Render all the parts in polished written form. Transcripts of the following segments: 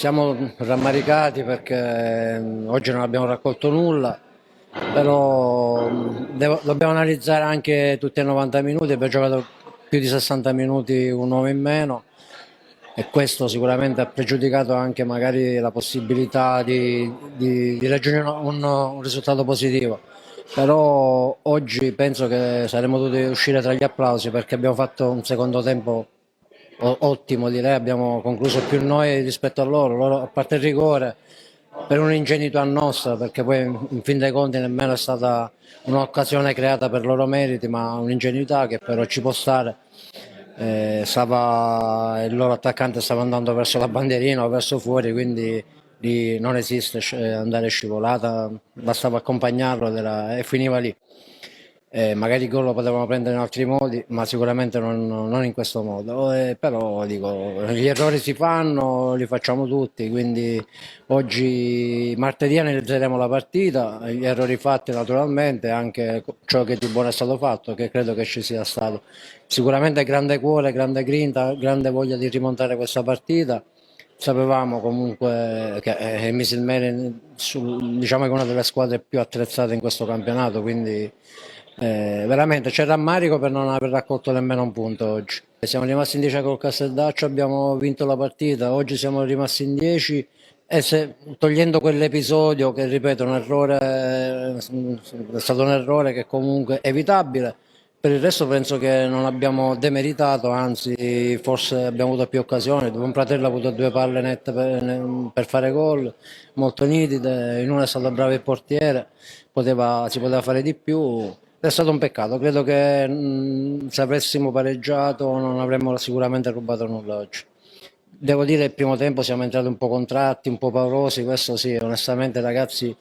Siamo rammaricati perché oggi non abbiamo raccolto nulla, però dobbiamo analizzare anche tutti i 90 minuti, abbiamo giocato più di 60 minuti un uomo in meno e questo sicuramente ha pregiudicato anche magari la possibilità di raggiungere un risultato positivo. Però oggi penso che saremmo dovuti uscire tra gli applausi perché abbiamo fatto un secondo tempo ottimo, direi, abbiamo concluso più noi rispetto a loro, a parte il rigore, per un'ingenuità nostra, perché poi in fin dei conti nemmeno è stata un'occasione creata per loro meriti, ma un'ingenuità che però ci può stare. Il loro attaccante stava andando verso la bandierina o verso fuori, quindi lì non esiste andare scivolata, bastava accompagnarlo e finiva lì. Magari il gol lo potevamo prendere in altri modi, ma sicuramente non in questo modo. Però dico, gli errori si fanno, li facciamo tutti, quindi oggi martedì analizzeremo la partita, gli errori fatti naturalmente, anche ciò che di buono è stato fatto, che credo che ci sia stato. Sicuramente grande cuore, grande grinta, grande voglia di rimontare questa partita. Sapevamo comunque che il Misilmere diciamo che è una delle squadre più attrezzate in questo campionato, quindi veramente c'è rammarico per non aver raccolto nemmeno un punto oggi. Siamo rimasti in 10 col Casteldaccio, abbiamo vinto la partita, oggi siamo rimasti in 10 e togliendo quell'episodio che ripeto è stato un errore che comunque è evitabile, per il resto penso che non abbiamo demeritato, anzi forse abbiamo avuto più occasioni. Don Fratello ha avuto due palle nette per fare gol, molto nitide, in una è stato bravo il portiere, si poteva fare di più. È stato un peccato, credo che se avessimo pareggiato non avremmo sicuramente rubato nulla oggi. Devo dire, il primo tempo siamo entrati un po' contratti, un po' paurosi, questo sì, onestamente i ragazzi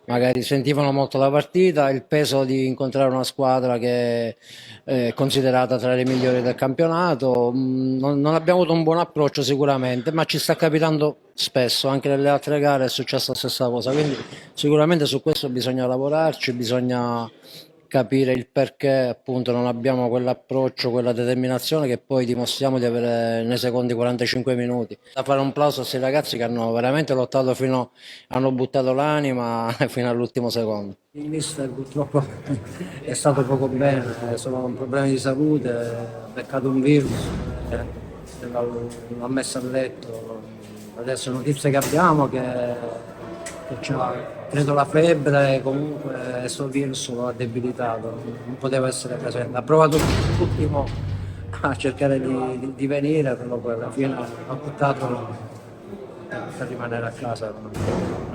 magari sentivano molto la partita, il peso di incontrare una squadra che è considerata tra le migliori del campionato. Non abbiamo avuto un buon approccio sicuramente, ma ci sta capitando spesso, anche nelle altre gare è successa la stessa cosa, quindi sicuramente su questo bisogna lavorarci, bisogna capire il perché appunto non abbiamo quell'approccio, quella determinazione che poi dimostriamo di avere nei secondi 45 minuti. Da fare un plauso a questi ragazzi che hanno veramente lottato hanno buttato l'anima fino all'ultimo secondo. Il mister purtroppo è stato poco bene, sono problemi di salute, ha beccato un virus, eh, l'ha messo a letto. Adesso notizie che abbiamo che c'ha, credo la febbre, comunque questo virus lo ha debilitato, non poteva essere presente. Ha provato l'ultimo a cercare di venire, però poi alla fine ha buttato per rimanere a casa, non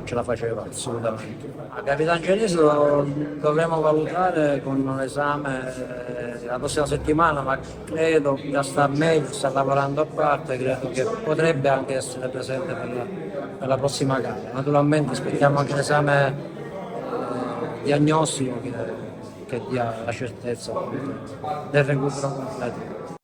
ce la faceva assolutamente. A Capitan Genese lo dovremo valutare con un esame la prossima settimana, ma credo che sta meglio, sta lavorando a parte, credo che potrebbe anche essere presente per la prossima gara. Naturalmente aspettiamo anche l'esame diagnostico che dia la certezza del recupero completo.